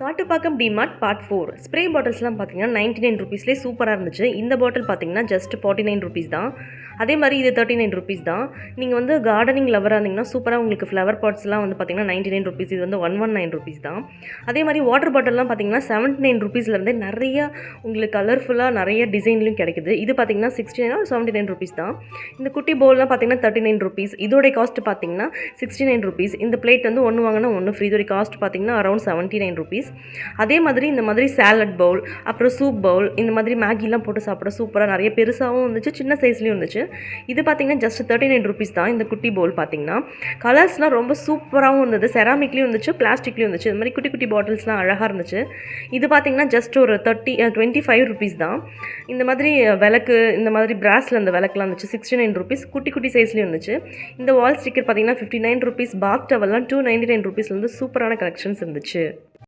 Kattupakkam DMart part 4 spray பாட்டில்ஸ்லாம் பார்த்தீங்கன்னா 99 ருபீஸ்லேயே சூப்பராக இருந்துச்சு. இந்த பாட்டில் பார்த்தீங்கன்னா ஜஸ்ட் 49 ருபீஸ் தான். அதே மாதிரி இது 39 ருபீஸ் தான். நீங்கள் வந்து கார்டனிங் லவராக இருந்தீங்கன்னா சூப்பராக உங்களுக்கு ஃப்ளவர் பாட்ஸ்லாம் வந்து பார்த்தீங்கன்னா 99 ருபீஸ், இது வந்து 119 ருபீஸ் தான். அதே மாதிரி வாட்டர் பாட்டில்லாம் பார்த்தீங்கன்னா 79 ருபீஸ்லேருந்தே நிறைய உங்களுக்கு கலர்ஃபுல்லாக நிறைய டிசைன்லையும் கிடைக்குது. இது பார்த்தீங்கன்னா 69 79 ருபீஸ் தான். இந்த குட்டி பவுல்லாம் பார்த்தீங்கன்னா 39 ருபீஸ். இதோடைய காஸ்ட் பார்த்தீங்கன்னா 69 ருபீஸ். இந்த பிளேட் வந்து ஒன்று வாங்கினா ஒன்று ஃப்ரீ. இதோடைய காஸ்ட் பார்த்தீங்கன்னா அரௌண்ட் 79 ருபீஸ். அதே மாதிரி இந்த மாதிரி சாலட் பவுல், அப்புறம் சூப் பவுல், இந்த மாதிரி மேகிலாம் போட்டு சாப்பிட சூப்பராக நிறைய பெருசாகவும் இருந்துச்சு, சின்ன சைஸ்லேயும் இருந்துச்சு. இது பார்த்தீங்கன்னா ஜஸ்ட் 39 ருபீஸ் தான். இந்த குட்டி பவுல் பார்த்தீங்கன்னா கலர்ஸ்லாம் ரொம்ப சூப்பராகவும் இருந்தது. செராமிக்லேயும் இருந்துச்சு, பிளாஸ்டிக்லேயும் இருந்துச்சு. இந்த மாதிரி குட்டி குட்டி பாட்டில்ஸ்லாம் அழகாக இருந்துச்சு. இது பார்த்தீங்கன்னா ஜஸ்ட் ஒரு 25 ருபீஸ் தான். இந்த மாதிரி விளக்கு, இந்த மாதிரி பிராஸில் அந்த விளக்குலாம் இருந்துச்சு 69 ருபீஸ். குட்டி குட்டி சைஸ்லேயும் இருந்துச்சு. இந்த வால் ஸ்டிக்கர் பார்த்தீங்கன்னா 59 ருபீஸ். பாத் டவல்லாம் 299 ருபீஸ்லேருந்து சூப்பரான கலெக்ஷன்ஸ் இருந்துச்சு.